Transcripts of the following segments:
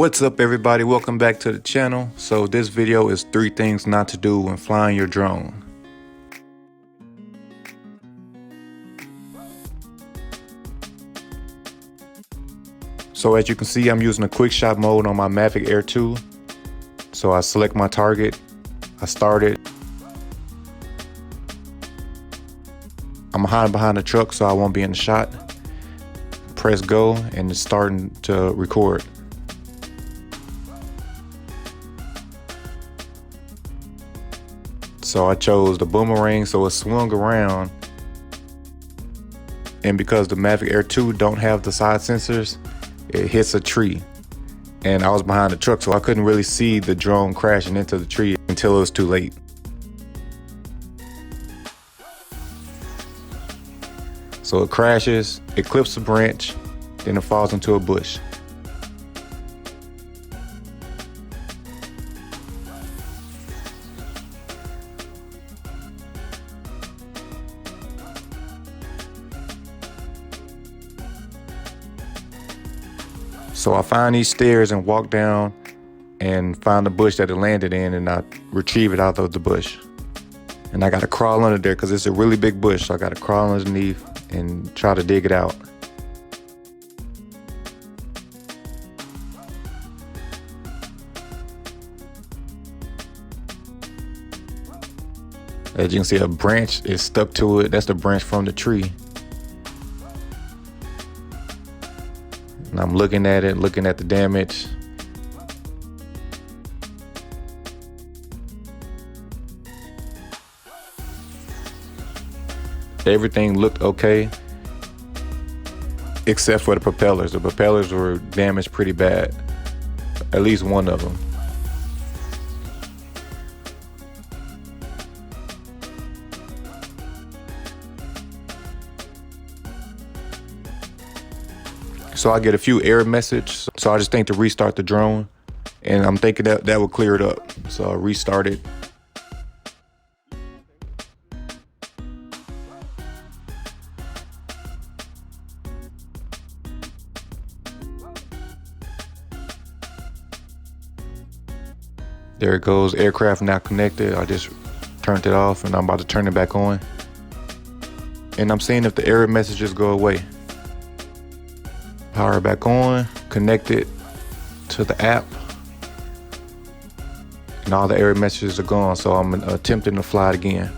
What's up everybody, welcome back to the channel. So this video is 3 things not to do when flying your drone. So as you can see, I'm using a quick shot mode on my Mavic Air 2. So I select my target, I start it. I'm hiding behind the truck so I won't be in the shot. Press go and it's starting to record. So I chose the boomerang so it swung around, and because the Mavic Air 2 don't have the side sensors, it hits a tree, and I was behind the truck so I couldn't really see the drone crashing into the tree until it was too late. So it crashes, it clips a branch, then it falls into a bush. So I find these stairs and walk down and find the bush that it landed in, and I retrieve it out of the bush. And I gotta crawl under there because it's a really big bush, so I gotta crawl underneath and try to dig it out. As you can see, a branch is stuck to it. That's the branch from the tree. And I'm looking at it, looking at the damage. Everything looked okay, except for the propellers. The propellers were damaged pretty bad, at least one of them. So I get a few error messages, so I just think to restart the drone, and I'm thinking that that would clear it up. So I restart it. There it goes, aircraft now connected. I just turned it off and I'm about to turn it back on. And I'm seeing if the error messages go away. Power back on, connect it to the app, and all the error messages are gone, so I'm attempting to fly it again.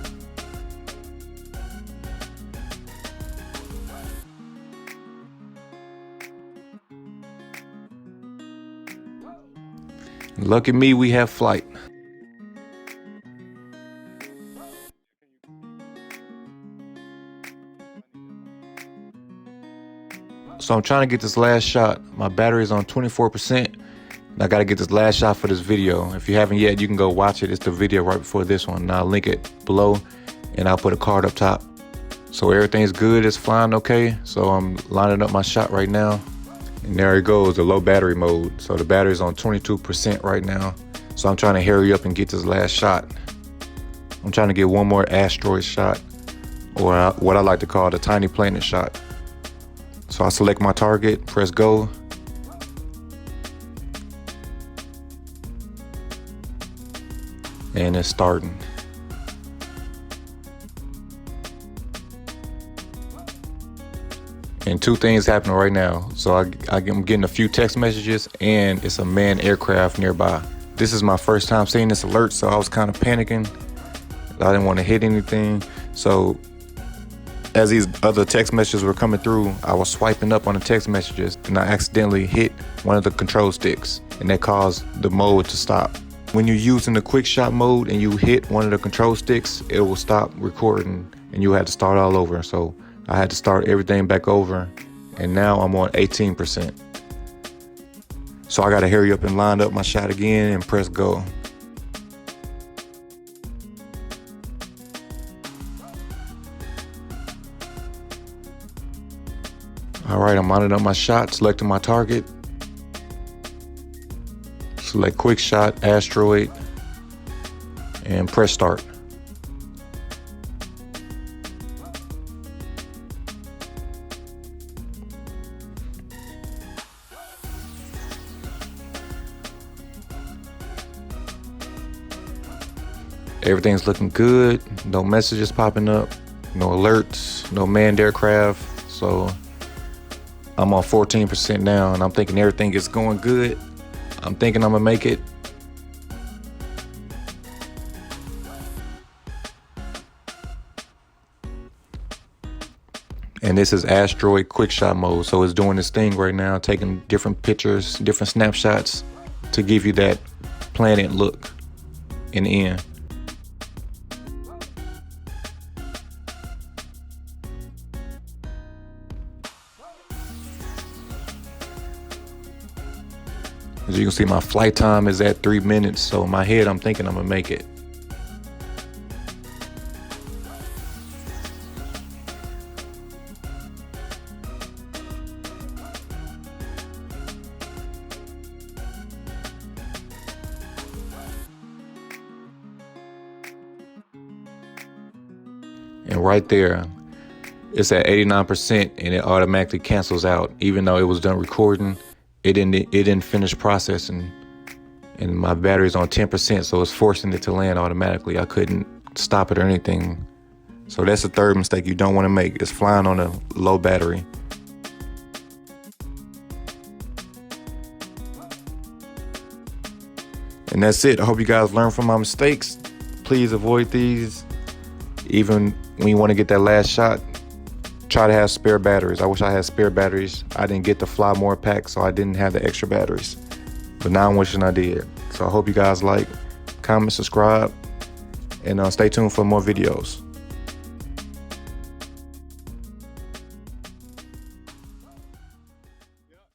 Lucky me, we have flight. So I'm trying to get this last shot. My battery is on 24%. And I gotta get this last shot for this video. If you haven't yet, you can go watch it. It's the video right before this one. And I'll link it below and I'll put a card up top. So everything's good, it's flying okay. So I'm lining up my shot right now. And there it goes, the low battery mode. So the battery's on 22% right now. So I'm trying to hurry up and get this last shot. I'm trying to get one more asteroid shot, or what I like to call the tiny planet shot. So I select my target, press go. And it's starting. And 2 things happening right now. So I'm getting a few text messages and it's a manned aircraft nearby. This is my first time seeing this alert, so I was kind of panicking. I didn't want to hit anything. So as these other text messages were coming through, I was swiping up on the text messages and I accidentally hit one of the control sticks, and that caused the mode to stop. When you're using the quick shot mode and you hit one of the control sticks, it will stop recording and you had to start all over. So I had to start everything back over, and now I'm on 18%. So I gotta hurry up and line up my shot again and press go. All right, I'm lining up my shot, selecting my target. Select quick shot, asteroid, and press start. Everything's looking good. No messages popping up, no alerts, no manned aircraft. So I'm on 14% now, and I'm thinking everything is going good. I'm thinking I'm gonna make it. And this is asteroid quick shot mode. So it's doing this thing right now, taking different pictures, different snapshots to give you that planet look in the end. As you can see, my flight time is at 3 minutes. So in my head, I'm thinking I'm gonna make it. And right there, it's at 89% and it automatically cancels out. Even though it was done recording, it didn't finish processing. And my battery's on 10%, so it's forcing it to land automatically. I couldn't stop it or anything. So that's the third mistake you don't want to make, is flying on a low battery. And that's it. I hope you guys learn from my mistakes. Please avoid these. Even when you want to get that last shot, try to have spare batteries. I wish I had spare batteries. I didn't get the fly more pack, so I didn't have the extra batteries. But now I'm wishing I did. So I hope you guys like, comment, subscribe, and stay tuned for more videos.